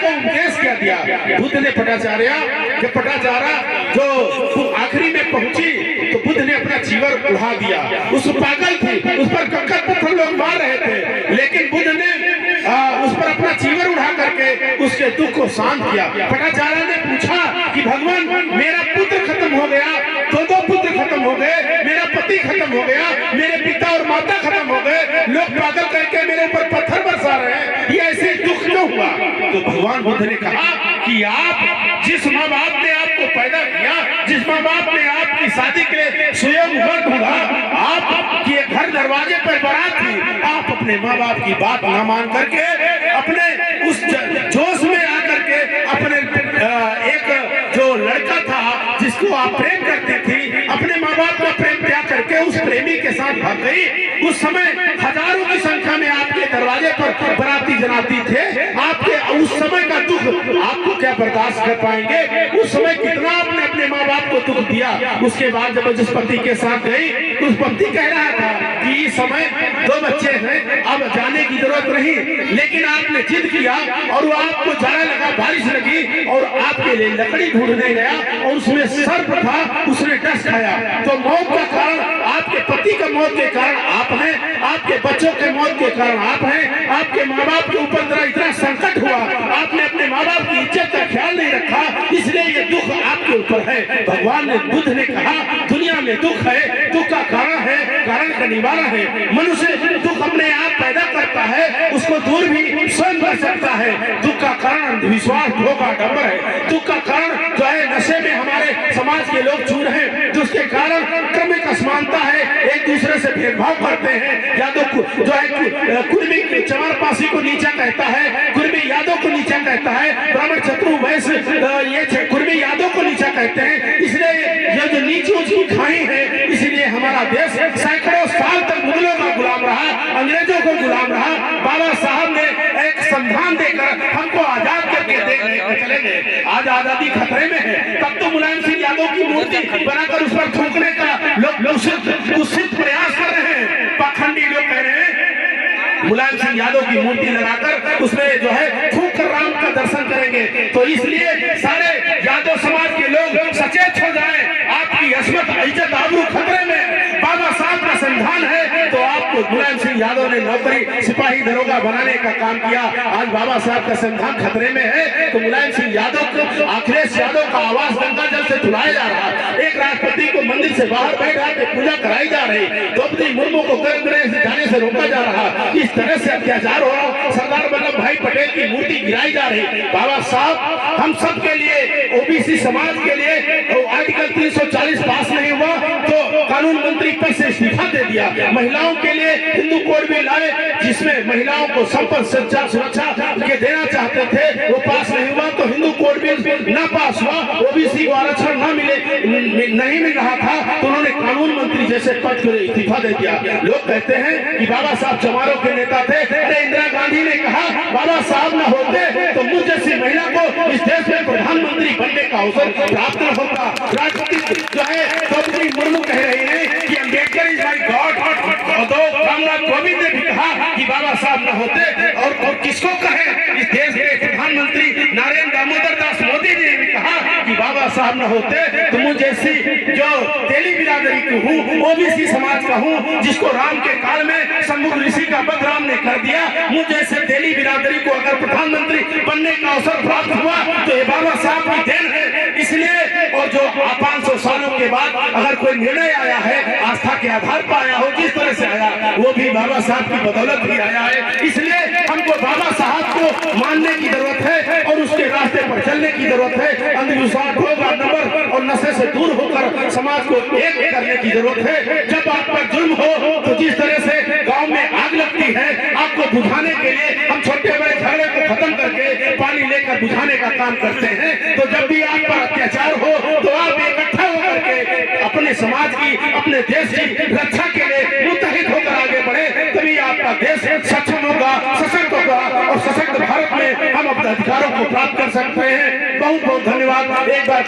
को उपदेश क्या दिया बुद्ध ने। पटाचार्य जो आखिरी में पहुंची तो बुद्ध ने अपना जीवन उड़ा दिया। उस पागल थी, उस पर कंकड़ पत्थर लोग मार रहे थे, लेकिन बुद्ध ने उस पर अपना जीवन उड़ा करके उसके दुख को शांत किया। पटाचार्य ने पूछा कि भगवान, मेरा पुत्र खत्म हो गया, दो पुत्र खत्म हो गए, मेरा पति खत्म हो गया, मेरे पिता और माता खत्म हो गए, लोग पागल करके मेरे ऊपर पत्थर बरसा रहे हैं, ये ऐसे दुख क्यों हुआ? तो भगवान बुद्ध ने कहा कि आप जिस माँ बाप ने आपको पैदा किया, जिस माँ बाप ने आपकी शादी के लिए स्वयं घर ढूंढा, आपके घर दरवाजे पर बारात थी, आप अपने माँ बाप की बात ना मान करके अपने उस जोश में आकर के अपने एक जो लड़का था जिसको आप प्रेम करती थी, अपने माँ बाप का प्रेम त्याग करके उस प्रेमी के साथ भाग गई। उस समय हजारों की संख्या में आपके दरवाजे पर बाराती जनाती थे। आपके उस समय का दुख आपको क्या बर्दाश्त कर पाएंगे? उस समय कितना आपने अपने माँ बाप को दुख दिया। उसके बाद जब जिस पति के साथ गई, उस पति कह रहा था कि इस समय 2 बच्चे हैं, अब जाने की जरूरत नहीं, लेकिन आपने जिद किया और वो आपको जाड़ा लगा, बारिश लगी और आपके लिए लकड़ी ढूंढने गया और उसमें सर्प था, उसने डस खाया। तो मौत का कारण आपके पति का मौत के कारण आप हैं, आपके बच्चों के मौत के कारण आप हैं, आपके माँ बाप के ऊपर इतना संकट हुआ, आपने अपने माँ बाप की इज्जत का ख्याल नहीं रखा, इसलिए ये दुख आपके ऊपर है। भगवान ने बुद्ध ने कहा दुनिया में दुख है, दुख का कारण है, कारण का निवारण है। मनुष्य दुख अपने आप पैदा करता है, उसको दूर भी स्वयं कर सकता है। दुख का कारण अंधविश्वास, धोखा, डंबर है। दुख का कारण जो है नशे में हमारे समाज के लोग चूर हैं, जिसके कारण क्रमिक असमानता है, एक दूसरे से भेदभाव करते हैं। यादव जो है कुर्मी चमारपासी को नीचा कहता है, कुर्मी यादव को नीचा कहता है, ब्राह्मण शत्रु वैश्य ये कुर्मी यादव को नीचा कहते हैं। इसलिए ये जो नीच ऊंच की खाई है, इसलिए हमारा देश सैकड़ों साल तक मुगलों का गुलाम रहा, अंग्रेजों को गुलाम रहा। बाबा साहब ने एक संविधान देकर हमको आजाद करके चले गए। आज आजादी खतरे में है, तब तो मुलायम सिंह यादव की मूर्ति बनाकर उस पर थूकने का लोग कुत्सित प्रयास कर रहे हैं। पाखंडी लोग कह रहे हैं मुलायम सिंह यादव की मूर्ति लगाकर उसमें जो है थूक कर राम का दर्शन करेंगे। तो इसलिए सारे यादव समाज के लोग सचेत हो जाएं, आपकी अस्मत, इज्जत, आबरू खतरे में। बाबा साहब का संविधान है तो आपको मुलायम सिंह यादव ने नौकरी सिपाही दरोगा बनाने का काम किया। आज बाबा साहब का संविधान खतरे में है तो मुलायम सिंह यादव को, अखिलेश यादव का आवास गंगा जल से धुलाया जा रहा है। एक राष्ट्रपति को मंदिर से बाहर बैठा के पूजा कराई जा रही, द्रौपदी मुर्मू को गर्भगृह से जाने से रोका जा रहा, इस तरह से अत्याचार हो रहा। सरदार वल्लभ भाई पटेल की मूर्ति गिराई जा रही। बाबा साहब हम सब के लिए, ओबीसी समाज के लिए आर्टिकल 340 पास नहीं हुआ तो कानून मंत्री पद से इस्तीफा दे दिया। महिलाओं के लिए हिंदू कोड भी लाए, जिसमें महिलाओं को संपत्ति सच्चा सुरक्षा के देना चाहते थे, वो पास नहीं हुआ तो हिंदू कोड बिल न पास हुआ। ओबीसी को आरक्षण न मिले, नहीं मिल रहा था तो उन्होंने कानून मंत्री जैसे पद को इस्तीफा दे दिया। लोग कहते हैं कि बाबा साहब चमारों के नेता थे। इंदिरा गांधी ने कहा बाबा साहब न होते तो मुझ जैसी महिला को इस देश में प्रधानमंत्री बनने का अवसर प्राप्त न होता। राष्ट्रपति जो है द्रौपदी मुर्मू कह रही है कि Ambedkar is my God. Ramnath Kovind ने भी कहा कि बाबा साहब न होते, और किसको कहे, इस देश के प्रधानमंत्री नरेंद्र दामोदर दास मोदी जी ने भी कहा कि बाबा साहब न होते तो मुझ जैसी जो तेली बिरादरी की हूँ, ओबीसी समाज का हूँ, जिसको राम के काल में शंभु ऋषि का वध राम ने कर दिया, मुझ जैसे तेली बिरादरी को अगर प्रधानमंत्री बनने का अवसर प्राप्त हुआ तो ये बाबा साहब की देन है। इसलिए और जो 500 सालों के बाद अगर कोई निर्णय आया है आस्था के आधार पर आया हो, जिस तरह से आया वो भी बाबा साहब की बदौलत ही आया है। इसलिए हमको बाबा साहब को मानने की जरूरत है और उसके रास्ते पर चलने की जरूरत है। अंधविश्वास, धोखा, नंबर और नशे से दूर होकर समाज को एक करने की जरूरत है। जब आप पर जुल्म हो तो जिस तरह से गांव में आग लगती है, आपको बुझाने के लिए हम छोटे बड़े झगड़े को खत्म करके पानी लेकर बुझाने का काम करते हैं। तो जब भी आप पर अत्याचार हो तो आप इकट्ठा होकर के अपने समाज की, अपने देश की रक्षा के लिए मुत्तहिद होकर आगे बढ़े, तभी आपका देश सक्षम होगा, सशक्त होगा और सशक्त भारत में हम अपने अधिकारों को प्राप्त कर सकते हैं। बहुत बहुत धन्यवाद। एक बार